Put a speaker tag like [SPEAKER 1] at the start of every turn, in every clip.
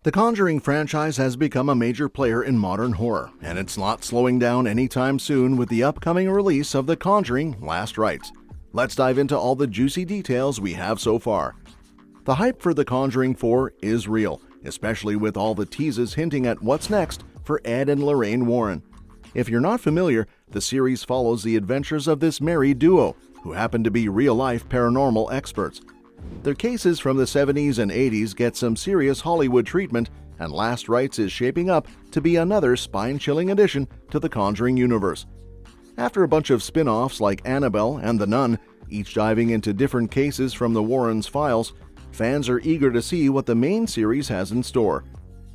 [SPEAKER 1] The Conjuring franchise has become a major player in modern horror, and it's not slowing down anytime soon with the upcoming release of The Conjuring Last Rites. Let's dive into all the juicy details we have so far. The hype for The Conjuring 4 is real, especially with all the teases hinting at what's next for Ed and Lorraine Warren. If you're not familiar, the series follows the adventures of this married duo, who happen to be real-life paranormal experts. Their cases from the 70s and 80s get some serious Hollywood treatment, and Last Rites is shaping up to be another spine-chilling addition to the Conjuring universe. After a bunch of spin-offs like Annabelle and The Nun, each diving into different cases from the Warrens' files, fans are eager to see what the main series has in store.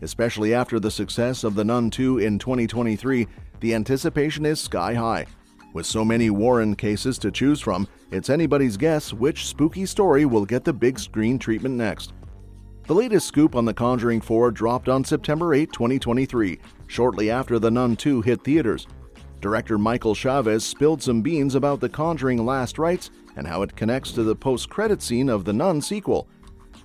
[SPEAKER 1] Especially after the success of The Nun 2 in 2023, the anticipation is sky-high. With so many Warren cases to choose from, it's anybody's guess which spooky story will get the big screen treatment next. The latest scoop on The Conjuring 4 dropped on September 8, 2023, shortly after The Nun 2 hit theaters. Director Michael Chavez spilled some beans about The Conjuring Last Rites and how it connects to the post-credit scene of The Nun sequel.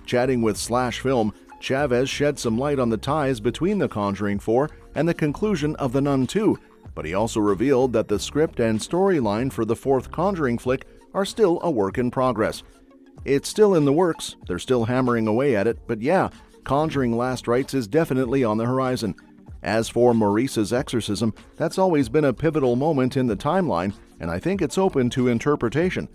[SPEAKER 1] Chatting with Slash Film, Chavez shed some light on the ties between The Conjuring 4 and the conclusion of The Nun 2, but he also revealed that the script and storyline for the fourth Conjuring flick are still a work in progress. It's still in the works, they're still hammering away at it, but yeah, Conjuring Last Rites is definitely on the horizon. As for Maurice's exorcism, that's always been a pivotal moment in the timeline, and I think it's open to interpretation.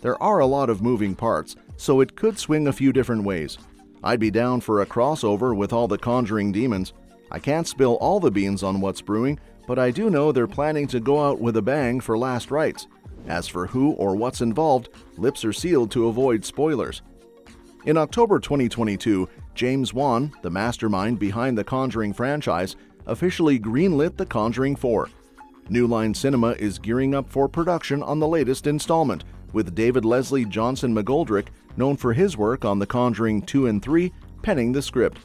[SPEAKER 1] There are a lot of moving parts, so it could swing a few different ways. I'd be down for a crossover with all the Conjuring demons. I can't spill all the beans on what's brewing, but I do know they're planning to go out with a bang for Last Rites. As for who or what's involved, lips are sealed to avoid spoilers. In October 2022, James Wan, the mastermind behind the Conjuring franchise, officially greenlit The Conjuring 4. New Line Cinema is gearing up for production on the latest installment, with David Leslie Johnson McGoldrick, known for his work on The Conjuring 2 and 3, penning the script.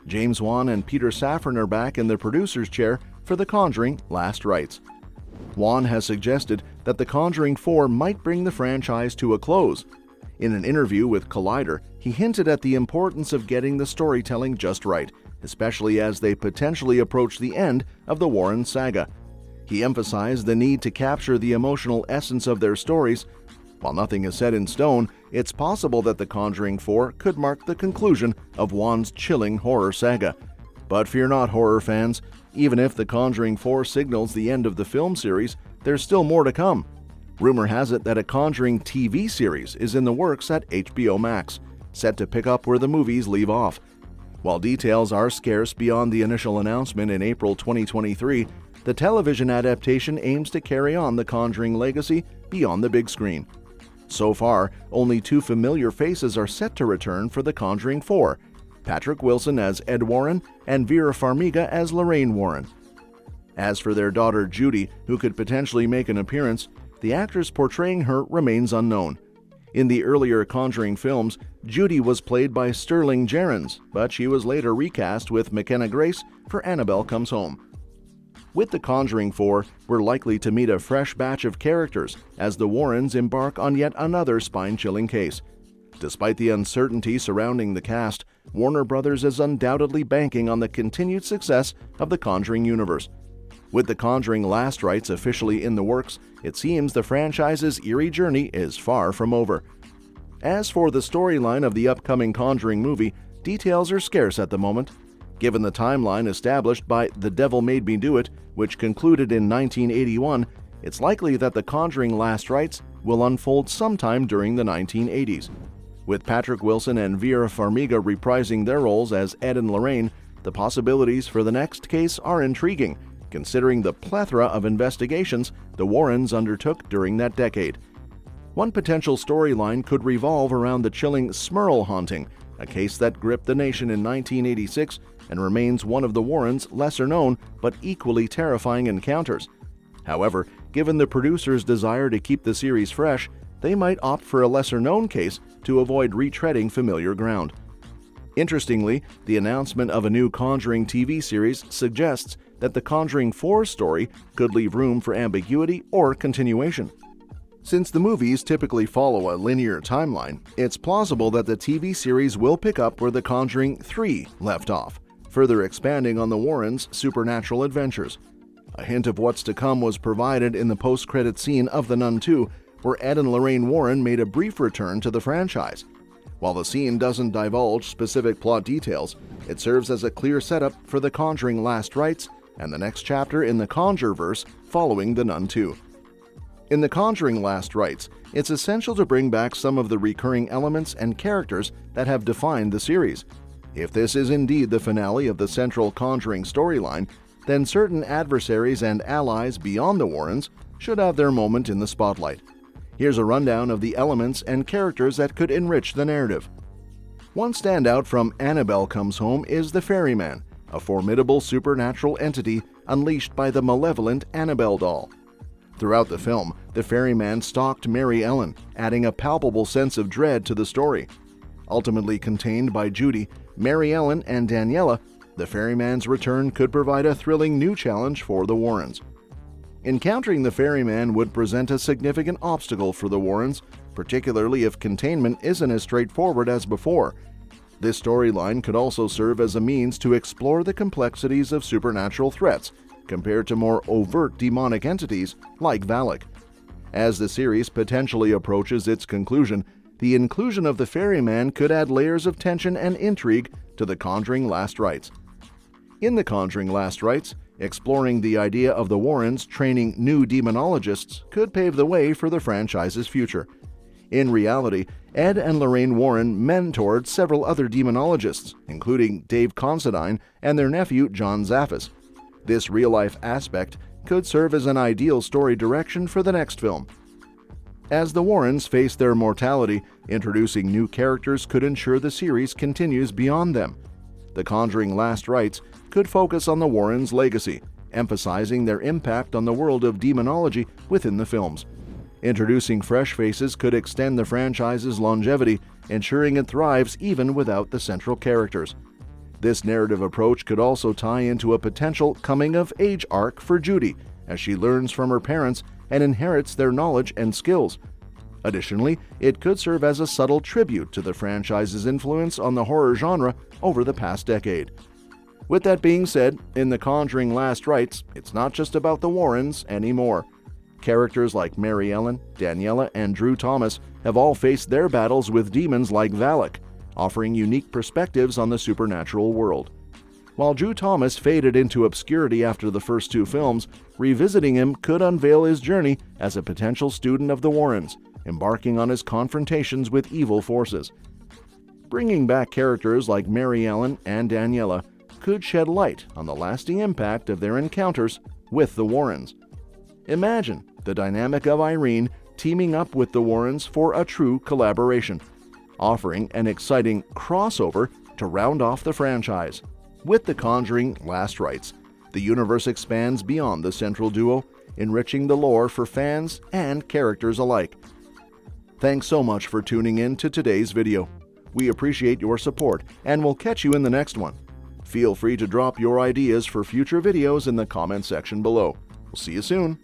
[SPEAKER 1] James Wan and Peter Safran are back in the producer's chair for The Conjuring Last Rites. Juan has suggested that The Conjuring 4 might bring the franchise to a close. In an interview with Collider, he hinted at the importance of getting the storytelling just right, especially as they potentially approach the end of the Warren saga. He emphasized the need to capture the emotional essence of their stories. While nothing is set in stone, it's possible that The Conjuring 4 could mark the conclusion of Juan's chilling horror saga. But fear not, horror fans. Even if The Conjuring 4 signals the end of the film series, there's still more to come. Rumor has it that a Conjuring TV series is in the works at HBO Max, set to pick up where the movies leave off. While details are scarce beyond the initial announcement in April 2023, the television adaptation aims to carry on the Conjuring legacy beyond the big screen. So far, only two familiar faces are set to return for The Conjuring 4, Patrick Wilson as Ed Warren and Vera Farmiga as Lorraine Warren. As for their daughter Judy, who could potentially make an appearance, the actress portraying her remains unknown. In the earlier Conjuring films, Judy was played by Sterling Jarrons, but she was later recast with McKenna Grace for Annabelle Comes Home. With The Conjuring 4, we're likely to meet a fresh batch of characters as the Warrens embark on yet another spine-chilling case. Despite the uncertainty surrounding the cast, Warner Bros. Is undoubtedly banking on the continued success of the Conjuring universe. With The Conjuring Last Rites officially in the works, it seems the franchise's eerie journey is far from over. As for the storyline of the upcoming Conjuring movie, details are scarce at the moment. Given the timeline established by The Devil Made Me Do It, which concluded in 1981, it's likely that The Conjuring Last Rites will unfold sometime during the 1980s. With Patrick Wilson and Vera Farmiga reprising their roles as Ed and Lorraine, the possibilities for the next case are intriguing, considering the plethora of investigations the Warrens undertook during that decade. One potential storyline could revolve around the chilling Smurl haunting, a case that gripped the nation in 1986 and remains one of the Warrens' lesser-known but equally terrifying encounters. However, given the producers' desire to keep the series fresh, they might opt for a lesser-known case to avoid retreading familiar ground. Interestingly, the announcement of a new Conjuring TV series suggests that the Conjuring 4 story could leave room for ambiguity or continuation. Since the movies typically follow a linear timeline, it's plausible that the TV series will pick up where The Conjuring 3 left off, further expanding on the Warrens' supernatural adventures. A hint of what's to come was provided in the post-credit scene of The Nun 2, where Ed and Lorraine Warren made a brief return to the franchise. While the scene doesn't divulge specific plot details, it serves as a clear setup for The Conjuring Last Rites and the next chapter in the Conjureverse following The Nun 2. In The Conjuring Last Rites, it's essential to bring back some of the recurring elements and characters that have defined the series. If this is indeed the finale of the central Conjuring storyline, then certain adversaries and allies beyond the Warrens should have their moment in the spotlight. Here's a rundown of the elements and characters that could enrich the narrative. One standout from Annabelle Comes Home is the Ferryman, a formidable supernatural entity unleashed by the malevolent Annabelle doll. Throughout the film, the Ferryman stalked Mary Ellen, adding a palpable sense of dread to the story. Ultimately contained by Judy, Mary Ellen, and Daniela, the Ferryman's return could provide a thrilling new challenge for the Warrens. Encountering the Ferryman would present a significant obstacle for the Warrens, particularly if containment isn't as straightforward as before. This storyline could also serve as a means to explore the complexities of supernatural threats compared to more overt demonic entities like Valak. As the series potentially approaches its conclusion, the inclusion of the Ferryman could add layers of tension and intrigue to The Conjuring Last Rites. In The Conjuring Last Rites, exploring the idea of the Warrens training new demonologists could pave the way for the franchise's future. In reality, Ed and Lorraine Warren mentored several other demonologists, including Dave Considine and their nephew John Zaffis. This real-life aspect could serve as an ideal story direction for the next film. As the Warrens face their mortality, introducing new characters could ensure the series continues beyond them. The Conjuring Last Rites could focus on the Warrens' legacy, emphasizing their impact on the world of demonology within the films. Introducing fresh faces could extend the franchise's longevity, ensuring it thrives even without the central characters. This narrative approach could also tie into a potential coming-of-age arc for Judy, as she learns from her parents and inherits their knowledge and skills. Additionally, it could serve as a subtle tribute to the franchise's influence on the horror genre over the past decade. With that being said, in The Conjuring Last Rites, it's not just about the Warrens anymore. Characters like Mary Ellen, Daniela, and Drew Thomas have all faced their battles with demons like Valak, offering unique perspectives on the supernatural world. While Drew Thomas faded into obscurity after the first two films, revisiting him could unveil his journey as a potential student of the Warrens, embarking on his confrontations with evil forces. Bringing back characters like Mary Ellen and Daniela could shed light on the lasting impact of their encounters with the Warrens. Imagine the dynamic of Irene teaming up with the Warrens for a true collaboration, offering an exciting crossover to round off the franchise. With The Conjuring Last Rites, the universe expands beyond the central duo, enriching the lore for fans and characters alike. Thanks so much for tuning in to today's video. We appreciate your support and we'll catch you in the next one. Feel free to drop your ideas for future videos in the comment section below. We'll see you soon.